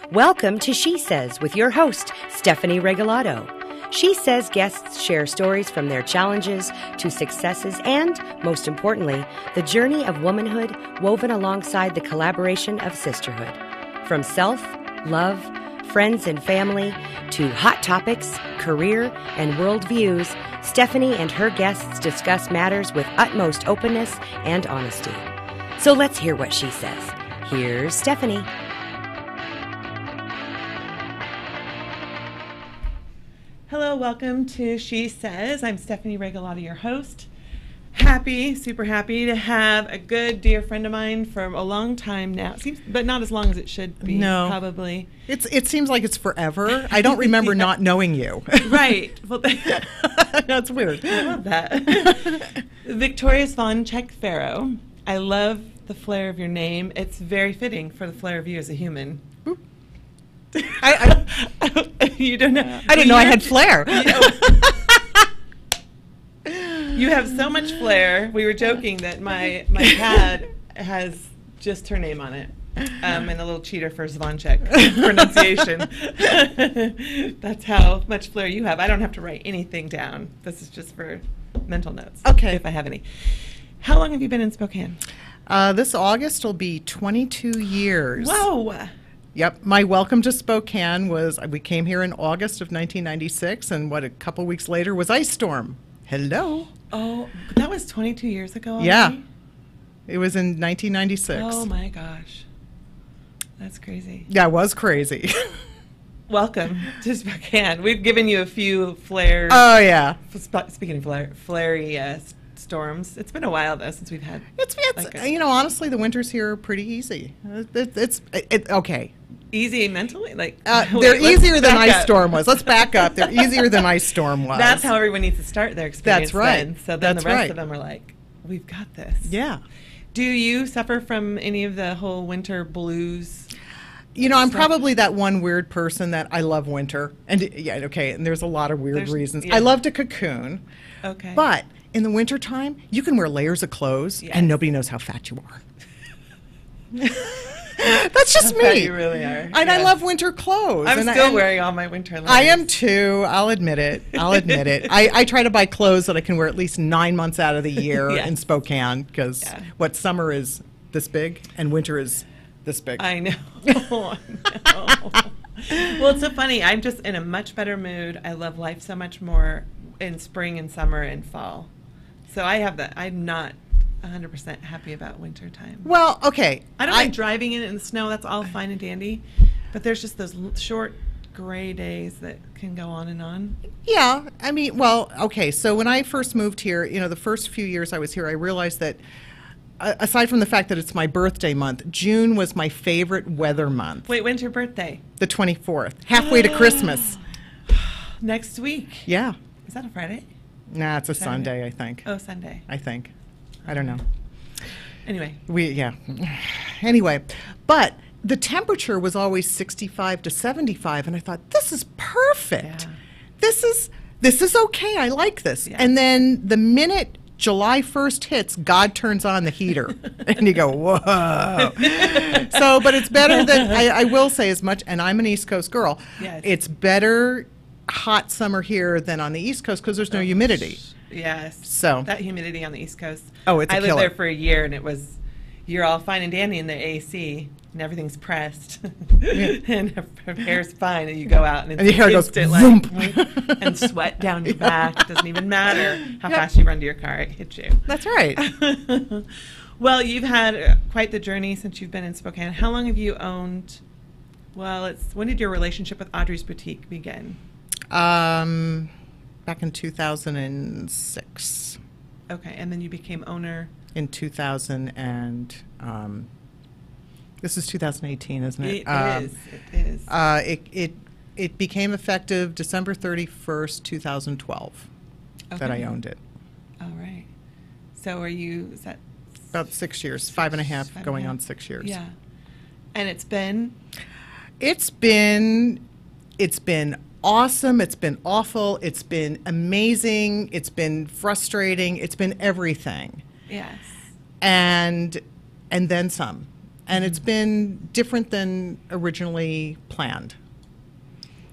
Welcome to She Says with your host, Stephanie Regalado. She Says guests share stories from their challenges to successes and, most importantly, the journey of womanhood woven alongside the collaboration of sisterhood. From self, love, friends and family, to hot topics, career, and world views, Stephanie and her guests discuss matters with utmost openness and honesty. So let's hear what she says. Here's Stephanie. Hello, welcome to She Says. I'm Stephanie Regalado, your host. Super happy to have a good dear friend of mine from a long time now, but not as long as it should be. No, probably. It seems like it's forever. I don't remember not knowing you. Right. Well, that's weird. I love that. Victoria Zvoncheck-Ferro. I love the flair of your name. It's very fitting for the flair of you as a human. You don't know. I didn't know I had flair. You have so much flair. We were joking that my pad has just her name on it, and a little cheater for Zvoncheck pronunciation. That's how much flair you have. I don't have to write anything down. This is just for mental notes. Okay. If I have any. How long have you been in Spokane? This August will be 22 years. Whoa. Yep. My welcome to Spokane was, we came here in August of 1996, and a couple weeks later was Ice Storm. Hello. Oh, that was 22 years ago already? Yeah. It was in 1996. Oh, my gosh. That's crazy. Yeah, it was crazy. Welcome to Spokane. We've given you a few flares. Oh, yeah. Speaking of flary storms, it's been a while, though, since we've had... It's honestly, the winters here are pretty easy. It's okay. Easy mentally? They're easier than Ice Storm was. Let's back up. They're easier than Ice Storm was. That's how everyone needs to start their experience. That's right. Then. So then the rest of them are like, we've got this. Yeah. Do you suffer from any of the whole winter blues? I'm probably that one weird person that I love winter. And and there's a lot of weird reasons. Yeah. I love to cocoon. Okay. But in the wintertime, you can wear layers of clothes and nobody knows how fat you are. That's just me. You really are. And I love winter clothes. I'm still wearing all my winter layers. I am too. I'll admit it. I try to buy clothes that I can wear at least 9 months out of the year in Spokane because summer is this big and winter is this big. I know. Well, it's so funny. I'm just in a much better mood. I love life so much more in spring and summer and fall. So I have that. I'm not 100% happy about winter time. Well, okay. I don't like driving in the snow. That's all fine and dandy. But there's just those short gray days that can go on and on. Yeah. I mean, well, okay. So when I first moved here, the first few years I was here, I realized that aside from the fact that it's my birthday month, June was my favorite weather month. Wait, when's your birthday? The 24th. Halfway to Christmas. Next week. Yeah. Is that a Friday? Nah, it's a Sunday, I think. Oh, Sunday. I think. I don't know. Anyway. Anyway, but the temperature was always 65 to 75, and I thought, this is perfect. Yeah. This is okay. I like this. Yeah. And then the minute July 1st hits, God turns on the heater. And you go, whoa. But it's better than, I will say as much, and I'm an East Coast girl, it's better hot summer here than on the East Coast because there's no humidity. Yes. So that humidity on the East Coast. Oh, it's a killer. I lived there for a year, and you're all fine and dandy in the AC, and everything's pressed, and her hair's fine, and you go out, and your hair goes and sweat down your back. It doesn't even matter how fast you run to your car; it hits you. That's right. Well, you've had quite the journey since you've been in Spokane. How long have you owned? Well, when did your relationship with Audrey's Boutique begin? Back in 2006. Okay, and then you became owner? In 2000 and, this is 2018, isn't it? It is. It became effective December 31st, 2012 that I owned it. All right. So is that? About 6 years, 5.5 going on 6 years. Yeah. And it's been It's been awesome. It's been awful. It's been amazing. It's been frustrating. It's been everything. Yes. And then some. And it's been different than originally planned.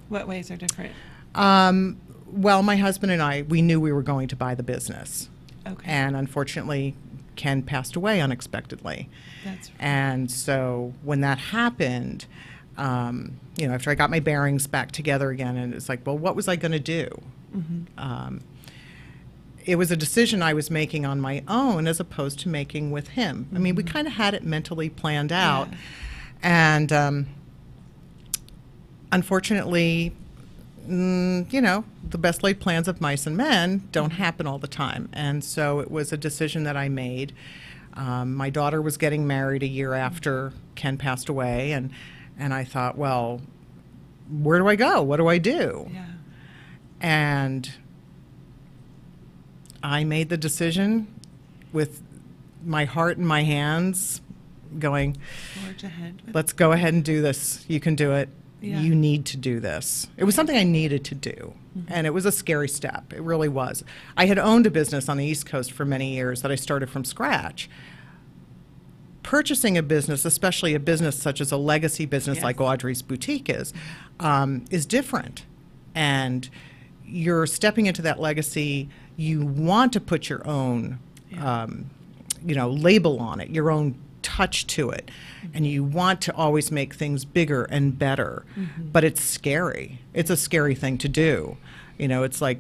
What ways are different? Well, my husband and I, we knew we were going to buy the business. Okay. And unfortunately, Ken passed away unexpectedly. That's right. And so when that happened, after I got my bearings back together again, and it's like, well, what was I going to do? Mm-hmm. It was a decision I was making on my own as opposed to making with him. I mean, we kind of had it mentally planned out. Yeah. And unfortunately, the best laid plans of mice and men don't happen all the time. And so it was a decision that I made. My daughter was getting married a year after Ken passed away, and I thought, well, where do I go? What do I do? Yeah. And I made the decision with my heart in my hands, going, Forge ahead. let's go ahead and do this. You can do it. Yeah. You need to do this. It was something I needed to do, and it was a scary step. It really was. I had owned a business on the East Coast for many years that I started from scratch. Purchasing a business, especially a business such as a legacy business like Audrey's Boutique is different. And you're stepping into that legacy. You want to put your own, label on it, your own touch to it, and you want to always make things bigger and better. But it's scary. It's a scary thing to do. It's like,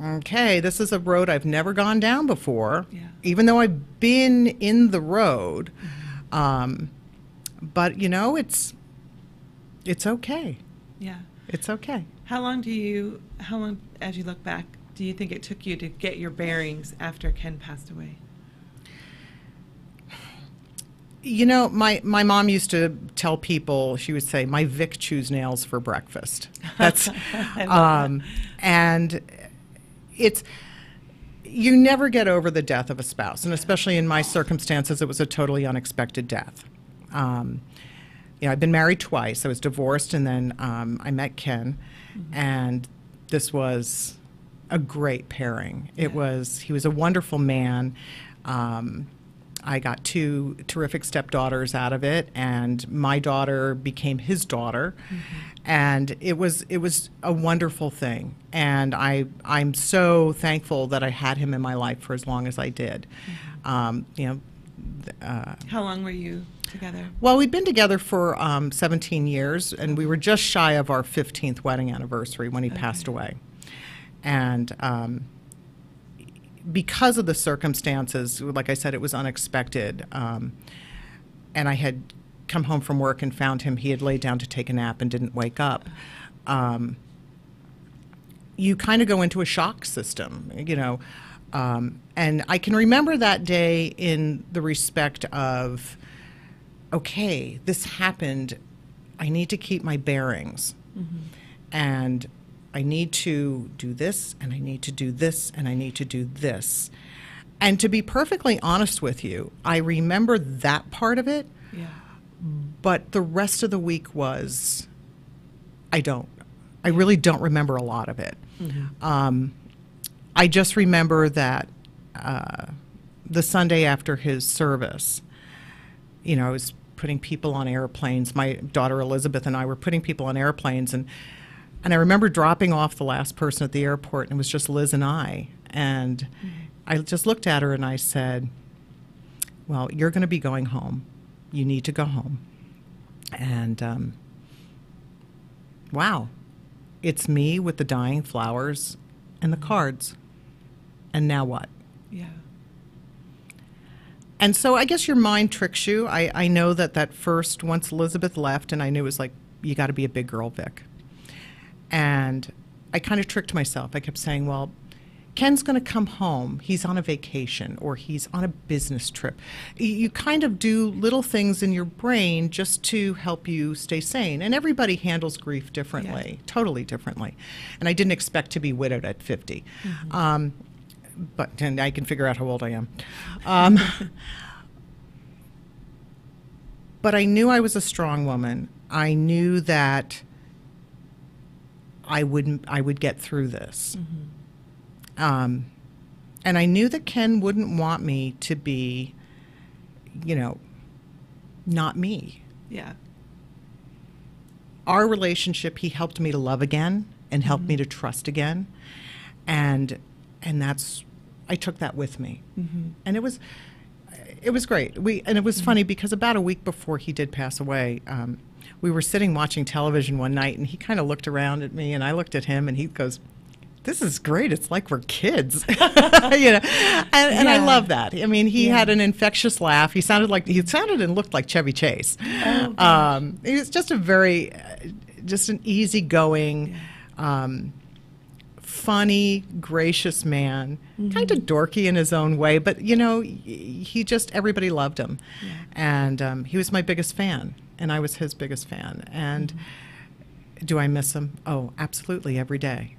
okay, this is a road I've never gone down before, even though I've been in the road. But it's okay. Yeah. It's okay. How long, as you look back, do you think it took you to get your bearings after Ken passed away? My mom used to tell people, she would say, my Vic chews nails for breakfast. That's, and it's, you never get over the death of a spouse, and especially in my circumstances, it was a totally unexpected death. I've been married twice. I was divorced, and then I met Ken, and this was a great pairing. He was a wonderful man. I got 2 terrific stepdaughters out of it, and my daughter became his daughter, and it was a wonderful thing. And I'm so thankful that I had him in my life for as long as I did. How long were you together? Well, we'd been together for 17 years, and we were just shy of our 15th wedding anniversary when he passed away. And because of the circumstances, like I said, it was unexpected. And I had come home from work and found him. He had laid down to take a nap and didn't wake up. You kind of go into a shock system, and I can remember that day in the respect of, okay, this happened. I need to keep my bearings. And I need to do this, and I need to do this, and I need to do this. And to be perfectly honest with you, I remember that part of it, but the rest of the week was, I really don't remember a lot of it. I just remember that the Sunday after his service, I was putting people on airplanes. My daughter Elizabeth and I were putting people on airplanes, and I remember dropping off the last person at the airport, and it was just Liz and I. And I just looked at her and I said, well, you're going to be going home. You need to go home. And wow, it's me with the dying flowers and the cards. And now what? Yeah. And so I guess your mind tricks you. I know that first, once Elizabeth left, and I knew it was like, you got to be a big girl, Vic. And I kind of tricked myself. I kept saying, well, Ken's going to come home. He's on a vacation, or he's on a business trip. You kind of do little things in your brain just to help you stay sane. And everybody handles grief differently, totally differently. And I didn't expect to be widowed at 50. And I can figure out how old I am. But I knew I was a strong woman. I knew that I would get through this. And I knew that Ken wouldn't want me to be, not me. Yeah. Our relationship, he helped me to love again and helped me to trust again. And that's, I took that with me. And it was great. And it was funny because about a week before he did pass away, we were sitting watching television one night, and he kind of looked around at me, and I looked at him, and he goes, "This is great. It's like we're kids." And I love that. I mean, he had an infectious laugh. He sounded and looked like Chevy Chase. He was just just an easygoing, funny, gracious man, kind of dorky in his own way, but everybody loved him. And he was my biggest fan, and I was his biggest fan. And do I miss him? Oh, absolutely, every day.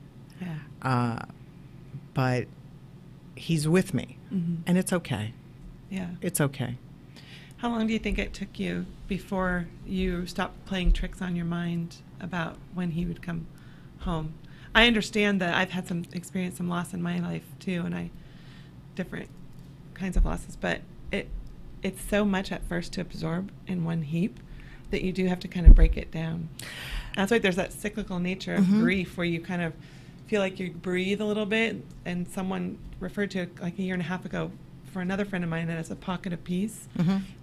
But he's with me, and it's okay. Yeah. It's okay. How long do you think it took you before you stopped playing tricks on your mind about when he would come home? I understand that I've had some loss in my life too, and different kinds of losses, but it's so much at first to absorb in one heap that you do have to kind of break it down. That's why there's that cyclical nature of grief where you kind of feel like you breathe a little bit, and someone referred to it like a year and a half ago for another friend of mine as a pocket of peace,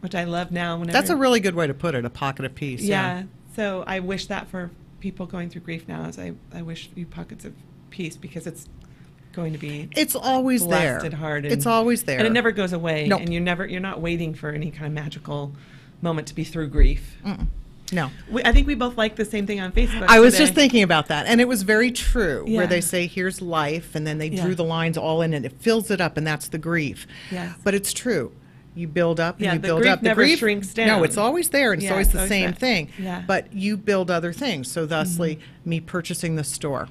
which I love now. That's a really good way to put it, a pocket of peace. Yeah. So I wish that for people going through grief now, is I wish you pockets of peace, because it's going to be it's always there. Hard, it's always there, and it never goes away. Nope. And you're not waiting for any kind of magical moment to be through grief. No. I think we both like the same thing on Facebook. I was just thinking about that, and it was very true, Yeah. where they say, here's life, and then they drew the lines all in, and it fills it up, and that's the grief. Yes. But it's true. You build up, and you the build grief up. never shrinks down. No, it's always there, and it's always the same thing. Yeah. But you build other things. So thusly, me purchasing the store,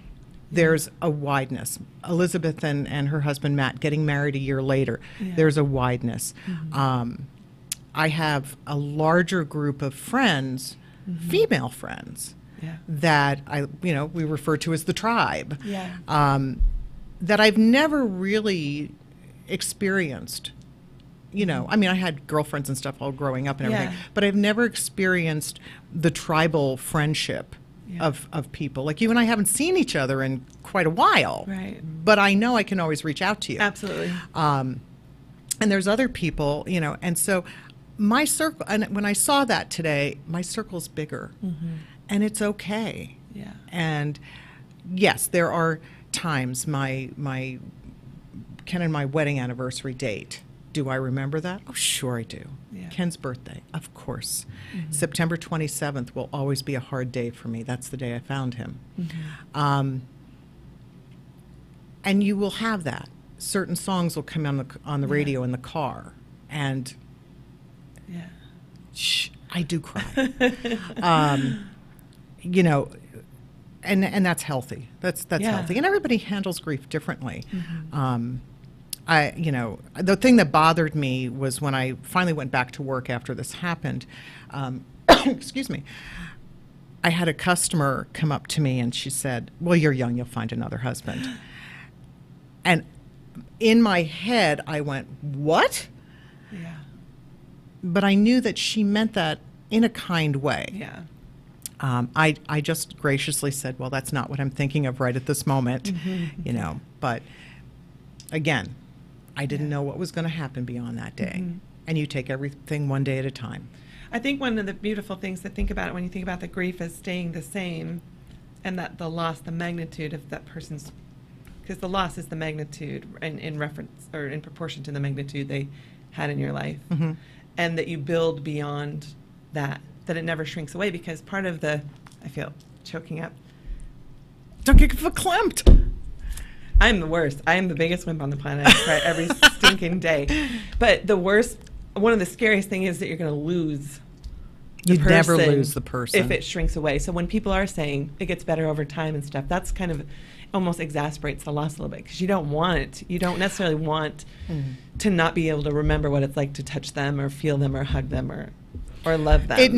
there's a wideness. Elizabeth and her husband, Matt, getting married a year later, there's a wideness. I have a larger group of friends, female friends, that we refer to as the tribe, that I've never really experienced. I mean, I had girlfriends and stuff all growing up and everything, but I've never experienced the tribal friendship of people. Like you and I haven't seen each other in quite a while, right? But I know I can always reach out to you. Absolutely. And there's other people, and so my circle, and when I saw that today, my circle's bigger, and it's okay. Yeah. And yes, there are times, my Ken and my wedding anniversary date. Do I remember that? Oh, sure I do. Yeah. Ken's birthday, of course. September 27th will always be a hard day for me. That's the day I found him. And you will have that. Certain songs will come on the radio in the car, and I do cry. And that's healthy. That's healthy. And everybody handles grief differently. The thing that bothered me was when I finally went back to work after this happened. Excuse me. I had a customer come up to me and she said, "Well, you're young, you'll find another husband." And in my head, I went, "What?" Yeah. But I knew that she meant that in a kind way. Yeah. I just graciously said, "Well, that's not what I'm thinking of right at this moment," But again, I didn't know what was going to happen beyond that day. And you take everything one day at a time. I think one of the beautiful things to think about when you think about the grief is staying the same, and that the loss, the magnitude of that person's, because the loss is the magnitude in reference or in proportion to the magnitude they had in your life, and that you build beyond that it never shrinks away, because part of I feel choking up. Don't get verklempt. I'm the worst. I am the biggest wimp on the planet. I cry every stinking day. But one of the scariest things is that you're going to lose the person. You'd never lose the person. If it shrinks away. So when people are saying it gets better over time and stuff, that's kind of almost exasperates the loss a little bit, because you don't necessarily want to not be able to remember what it's like to touch them or feel them or hug them or love them. It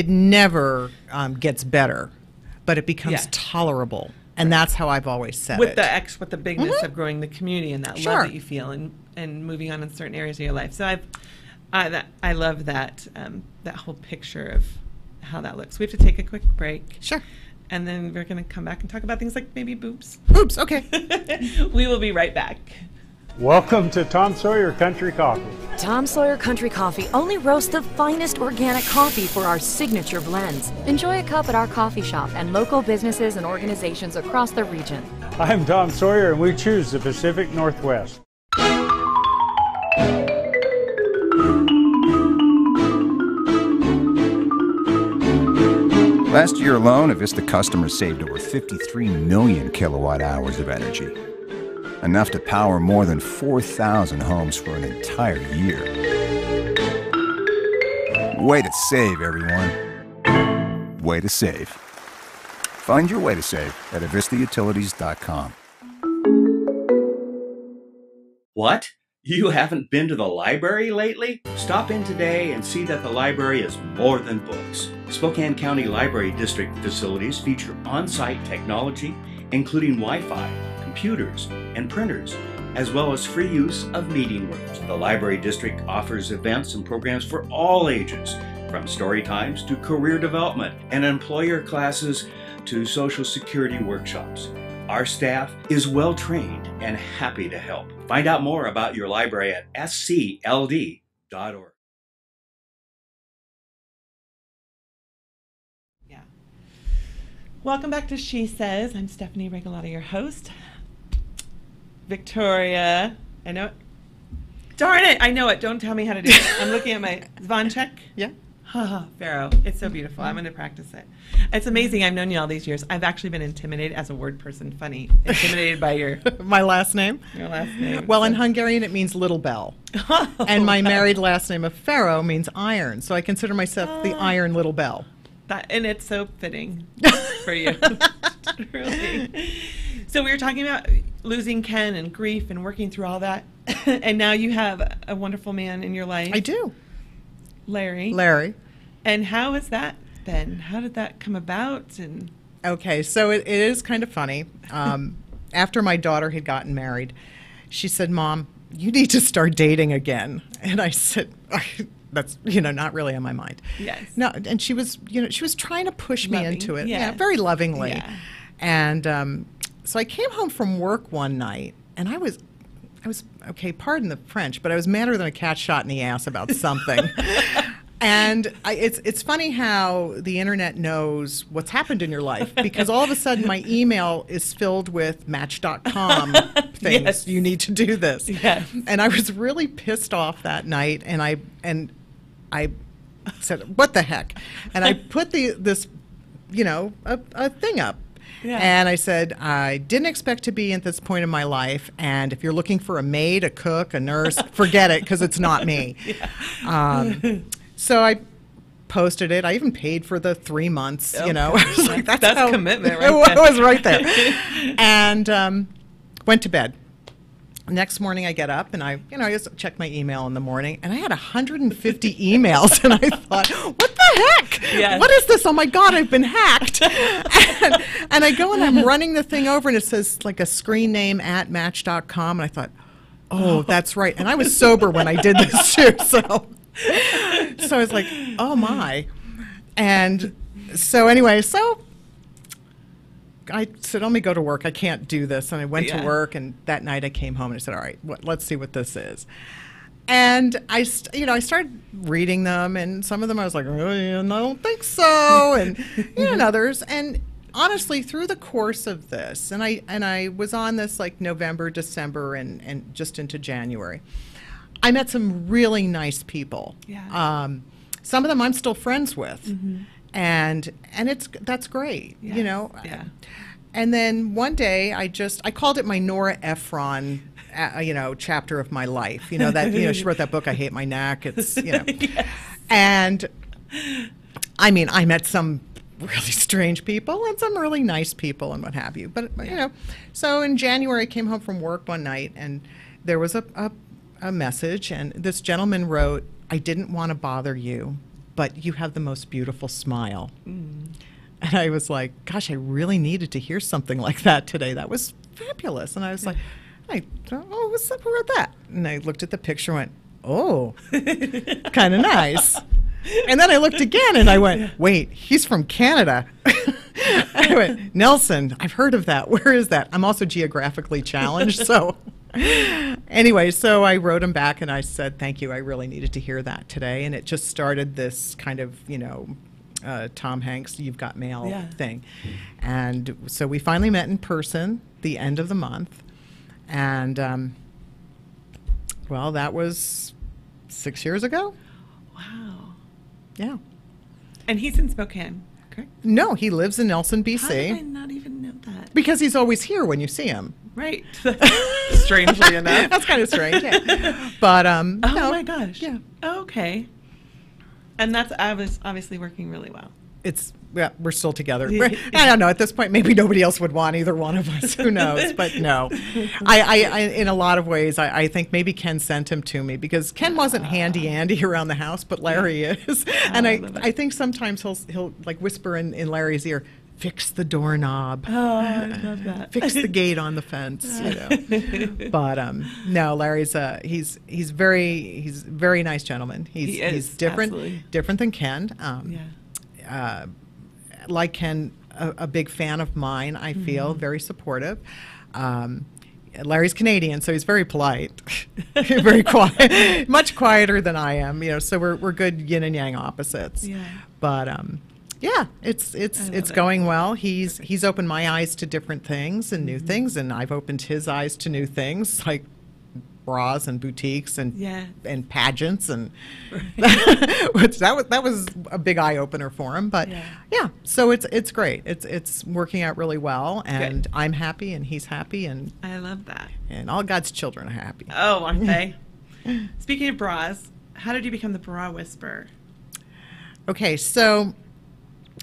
never gets better. but it becomes tolerable. And that's how I've always said with it. With the bigness of growing the community and that love that you feel and moving on in certain areas of your life. So I love that that whole picture of how that looks. We have to take a quick break. Sure. And then we're going to come back and talk about things like maybe boobs. Boobs, okay. We will be right back. Welcome to Tom Sawyer Country Coffee. Tom Sawyer Country Coffee only roasts the finest organic coffee for our signature blends. Enjoy a cup at our coffee shop and local businesses and organizations across the region. I'm Tom Sawyer, and we choose the Pacific Northwest. Last year alone, Avista customers saved over 53 million kilowatt hours of energy. Enough to power more than 4,000 homes for an entire year. Way to save, everyone. Way to save. Find your way to save at avistautilities.com. What? You haven't been to the library lately? Stop in today and see that the library is more than books. Spokane County Library District facilities feature on-site technology, including Wi-Fi, computers, and printers, as well as free use of meeting rooms. The Library District offers events and programs for all ages, from story times to career development and employer classes to Social Security workshops. Our staff is well trained and happy to help. Find out more about your library at scld.org. Yeah. Welcome back to She Says. I'm Stephanie Regalado, your host. Victoria, I know it. Darn it, I know it. Don't tell me how to do it. I'm looking at my Zvoncheck. Yeah. Ferro. It's so beautiful. I'm going to practice it. It's amazing. I've known you all these years. I've actually been intimidated as a word person. Funny. Intimidated by your my last name. Your last name. Well, in Hungarian it means little bell. And my married last name of Ferro means iron. So I consider myself the iron little bell. And it's so fitting for you. Really. So we were talking about losing Ken and grief and working through all that. And now you have a wonderful man in your life. I do. Larry. And how has that been? How did that come about? And okay, so it is kind of funny. After my daughter had gotten married, she said, "Mom, you need to start dating again." And I said, "That's not really on my mind." Yes. No, and she was trying to push me into it. Yes. Yeah, very lovingly. Yeah. And so I came home from work one night, and I was okay. Pardon the French, but I was madder than a cat shot in the ass about something. And it's funny how the internet knows what's happened in your life, because all of a sudden my email is filled with Match.com things. Yes. You need to do this. Yes. And I was really pissed off that night, and I said, "What the heck?" And I put this a thing up. Yeah. And I said, I didn't expect to be at this point in my life, and if you're looking for a maid, a cook, a nurse, forget it, because it's not me. Yeah. So I posted it. I even paid for the 3 months, I was like, that's commitment right there. It was right there. And went to bed. Next morning I get up, and I just check my email in the morning, and I had 150 emails, and I thought, what the heck? Yes. What is this? Oh my God, I've been hacked. and I go and I'm running the thing over, and it says like a screen name at Match.com, and I thought, oh, that's right. And I was sober when I did this too, so I was like, oh my. And so anyway, I said, let me go to work. I can't do this. And I went to work, and that night I came home and I said, all right, let's see what this is. And I started reading them, and some of them I was like, oh, I don't think so, and others. And honestly, through the course of this, and I was on this like November, December, and just into January, I met some really nice people. Yeah. Some of them I'm still friends with. Mm-hmm. And that's great, Yes. Yeah. And then one day I called it my Nora Ephron, chapter of my life. That she wrote that book, I Hate My Neck. It's Yes. And I mean, I met some really strange people and some really nice people and what have you. But so in January I came home from work one night, and there was a message, and this gentleman wrote, "I didn't want to bother you, but you have the most beautiful smile." Mm. And I was like, gosh, I really needed to hear something like that today. That was fabulous. And I was like, oh, what's up with that? And I looked at the picture and went, oh, kind of nice. And then I looked again and I went, wait, he's from Canada. I went, Nelson, I've heard of that. Where is that? I'm also geographically challenged. So anyway, so I wrote him back and I said, thank you. I really needed to hear that today. And it just started this kind of, Tom Hanks, You've Got Mail thing. And so we finally met in person the end of the month. And, well, that was 6 years ago. Wow. Yeah. And he's in Spokane, correct? No, he lives in Nelson, BC. How did I not even know that? Because he's always here when you see him. Right. Strangely enough. That's kind of strange, yeah. But, oh, no, my gosh. Yeah. Oh, okay. And I was obviously working really well. We're still together. I don't know. At this point, maybe nobody else would want either one of us. Who knows? But no, I in a lot of ways, I think maybe Ken sent him to me because Ken wasn't handy Andy around the house, but Larry is. And I think sometimes he'll like whisper in Larry's ear, fix the doorknob. Oh, I love that. Fix the gate on the fence. But no, Larry's he's very nice gentleman. He's different, absolutely. different than Ken. Like Ken, a big fan of mine, I feel, very supportive. Larry's Canadian, so he's very polite, very quiet, much quieter than I am, so we're good yin and yang opposites. Yeah. But yeah, it's going well. He's opened my eyes to different things and new things, and I've opened his eyes to new things like bras and boutiques and pageants and which that was a big eye opener for him. But yeah, so it's great. It's working out really well, and good. I'm happy and he's happy, and I love that. And all God's children are happy. Oh, aren't they? Speaking of bras, how did you become the Bra Whisperer? Okay, so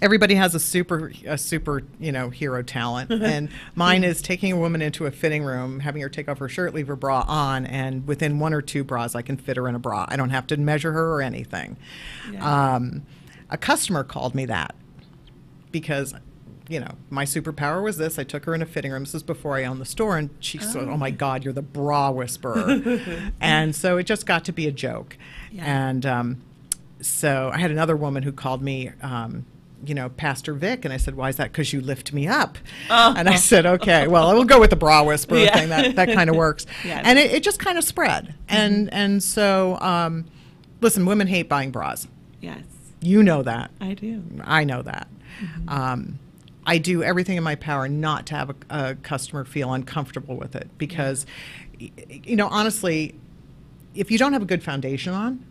everybody has a super hero talent, and mine is taking a woman into a fitting room, having her take off her shirt, leave her bra on, and within one or two bras I can fit her in a bra. I don't have to measure her or anything. Yeah. A customer called me that because my superpower was this. I took her in a fitting room. This is before I owned the store, and she said, oh my God, you're the Bra Whisperer. And so it just got to be a joke. Yeah. And so I had another woman who called me Pastor Vic, and I said, why is that? Because you lift me up. And I said, okay, well, I will go with the Bra Whisperer thing. That kind of works. Yes. And it just kind of spread. And so, listen, women hate buying bras. Yes. You know that. I do. I know that. Mm-hmm. I do everything in my power not to have a customer feel uncomfortable with it because, honestly, if you don't have a good foundation on,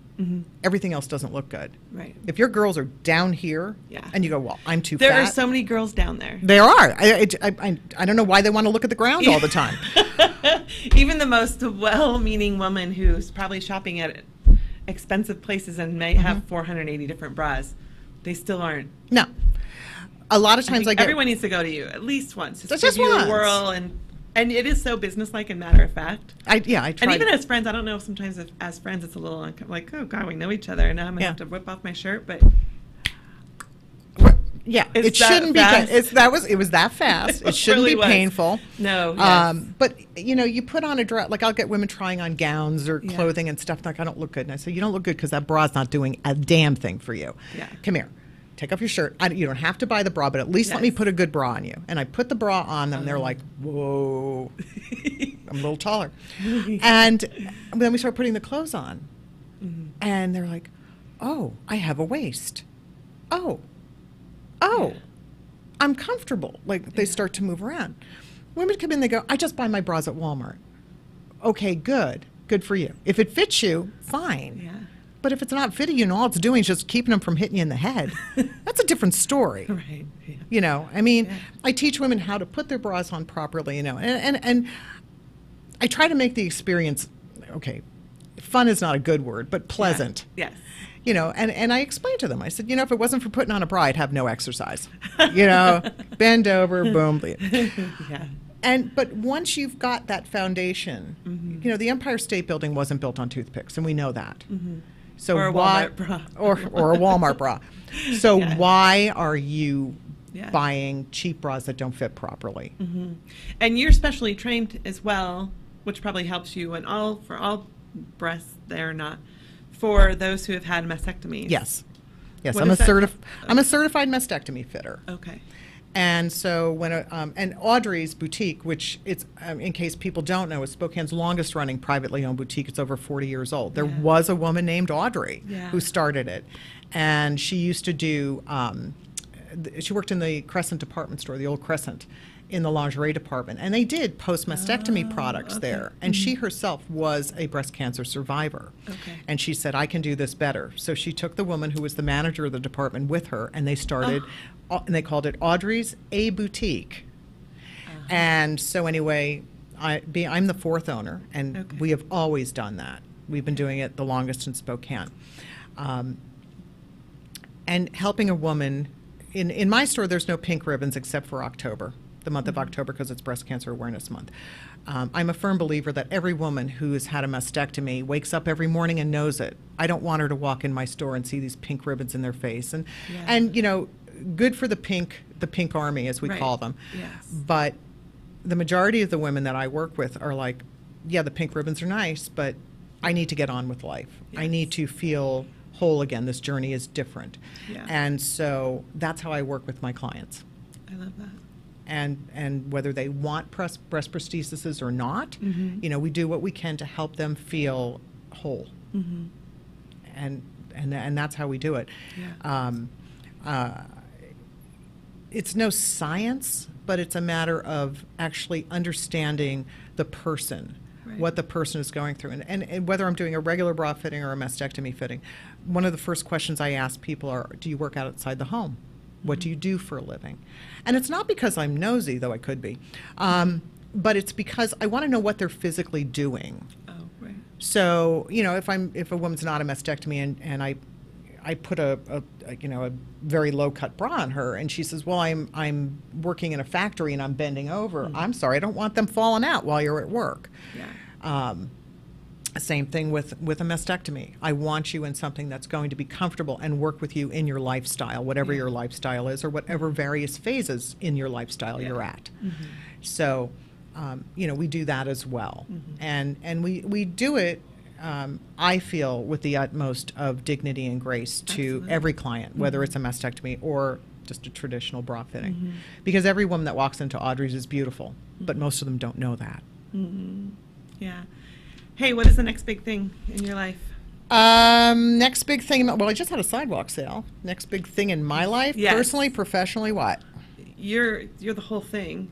everything else doesn't look good. Right. If your girls are down here, and you go, well, I'm too fat. There are so many girls down there. There are. I don't know why they want to look at the ground all the time. Even the most well-meaning woman who's probably shopping at expensive places and may have 480 different bras, they still aren't. No. A lot of times everyone needs to go to you at least once. Just give you once. A whirl and it is so businesslike and matter of fact. I try. And even as friends, I don't know if sometimes as friends it's a little like, oh God, we know each other, and now I'm gonna have to whip off my shirt. But yeah, it shouldn't be. It was that fast. It shouldn't really be painful. No. Yes. But you put on a dress. Like I'll get women trying on gowns or clothing and stuff. Like I don't look good, and I say you don't look good because that bra's not doing a damn thing for you. Yeah. Come here. Take off your shirt. You don't have to buy the bra, but at least let me put a good bra on you. And I put the bra on them, and they're like, whoa, I'm a little taller. And then we start putting the clothes on. And they're like, oh, I have a waist. Oh, I'm comfortable. Like they start to move around. Women come in, they go, I just buy my bras at Walmart. Okay, good. Good for you. If it fits you, fine. Yeah. But if it's not fitting you and all it's doing is just keeping them from hitting you in the head, that's a different story. Right. Yeah. I teach women how to put their bras on properly, and I try to make the experience, fun is not a good word, but pleasant. Yes. And I explained to them, I said, if it wasn't for putting on a bra, I'd have no exercise. Bend over, boom. Yeah. But once you've got that foundation, the Empire State Building wasn't built on toothpicks, and we know that. So or a Walmart bra. or a Walmart bra. So why are you buying cheap bras that don't fit properly. Mm-hmm. And you're specially trained as well, which probably helps you for all breasts there, not for those who have had mastectomies. Yes. What I'm is a that? I'm a certified mastectomy fitter. Okay. And so when and Audrey's boutique, which it's in case people don't know, is Spokane's longest running privately owned boutique. It's over 40 years old. There was a woman named Audrey who started it, and she used to do. She worked in the Crescent department store, the old Crescent, in the lingerie department, and they did post-mastectomy products there. And she herself was a breast cancer survivor. Okay. And she said, I can do this better. So she took the woman who was the manager of the department with her, and they started, and they called it Audrey's A Boutique. And so anyway, I'm the fourth owner, and we have always done that. We've been doing it the longest in Spokane. And helping a woman, in my store, there's no pink ribbons except for October. The month of October, because it's Breast Cancer Awareness Month. I'm a firm believer that every woman who has had a mastectomy wakes up every morning and knows it. I don't want her to walk in my store and see these pink ribbons in their face. And you know, good for the pink army, as we call them. Yes. But the majority of the women that I work with are like, yeah, the pink ribbons are nice, but I need to get on with life. Yes. I need to feel whole again. This journey is different. Yeah. And so that's how I work with my clients. I love that. And whether they want breast prostheses or not, you know, we do what we can to help them feel whole. And that's how we do it. Yeah. It's no science, but it's a matter of actually understanding the person, what the person is going through. And whether I'm doing a regular bra fitting or a mastectomy fitting, one of the first questions I ask people are, do you work outside the home? What do you do for a living? And it's not because I'm nosy, though I could be, but it's because I want to know what they're physically doing. Oh, right. So, you know, if a woman's not a mastectomy and I put a very low cut bra on her, and she says, well, I'm working in a factory and I'm bending over. I'm sorry, I don't want them falling out while you're at work. Yeah. Same thing with a mastectomy. I want you in something that's going to be comfortable and work with you in your lifestyle, whatever your lifestyle is, or whatever various phases in your lifestyle you're at. So, you know, we do that as well. And we do it, I feel, with the utmost of dignity and grace to every client, whether it's a mastectomy or just a traditional bra fitting. Because every woman that walks into Audrey's is beautiful, but most of them don't know that. Yeah. Hey, what is the next big thing in your life? Next big thing, well, I just had a sidewalk sale. Next big thing in my life, personally, professionally, what? You're the whole thing.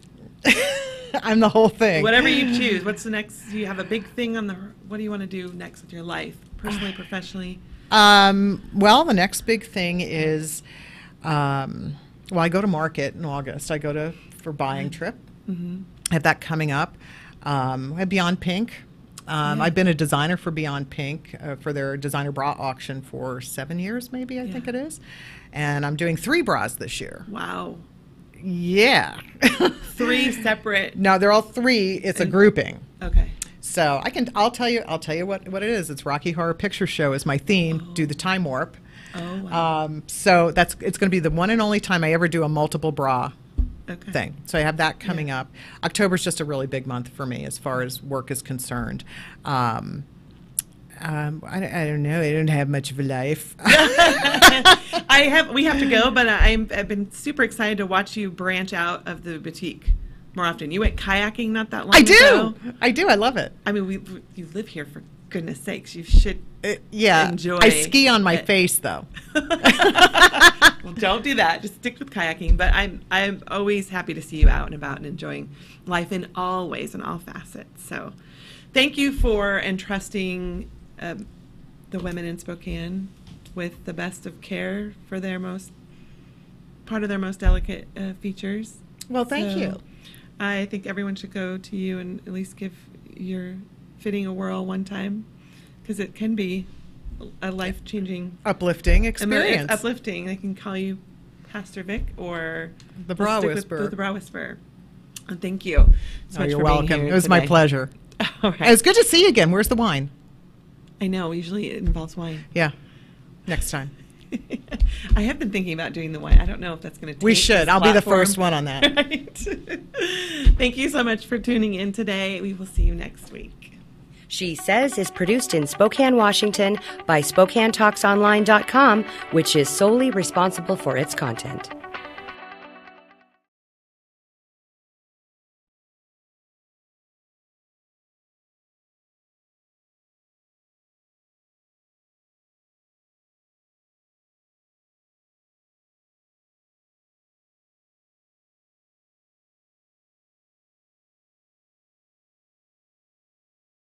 I'm the whole thing. Whatever you choose. What's the next? Do you have a big thing what do you want to do next with your life, personally, professionally? Well, the next big thing is, well, I go to market in August. I go for buying trip. I have that coming up. I have Beyond Pink. I've been a designer for Beyond Pink for their designer bra auction for 7 years, maybe, I think it is. And I'm doing 3 bras this year. Wow. Yeah. 3 separate. No, they're all 3. It's a grouping. Okay. So I'll tell you what it is. It's Rocky Horror Picture Show is my theme. Do the time warp. Oh, wow. So it's going to be the one and only time I ever do a multiple bra thing. So I have that coming up. October's just a really big month for me as far as work is concerned. I don't know. I don't have much of a life. We have to go, but I've been super excited to watch you branch out of the boutique more often. You went kayaking not that long ago. I do. I love it. I mean, you live here, for goodness sakes. You should enjoy. I ski on my face, though. Well, don't do that. Just stick with kayaking. But I'm always happy to see you out and about and enjoying life in all ways and all facets. So thank you for entrusting the women in Spokane with the best of care for part of their most delicate features. Well, thank you. I think everyone should go to you and at least give your fitting a whirl one time, because it can be a life-changing, uplifting experience. It's uplifting. They can call you Pastor Vic or the Bra Whisperer. The Bra Whisperer. And thank you so much you're for welcome. being here It was today. my pleasure. All right. It was good to see you again. Where's the wine? I know. Usually it involves wine. Yeah. Next time. I have been thinking about doing the white. I don't know if that's going to take We should. this I'll be the platform. first one on that. Right. Thank you so much for tuning in today. We will see you next week. She Says is produced in Spokane, Washington by SpokaneTalksOnline.com, which is solely responsible for its content.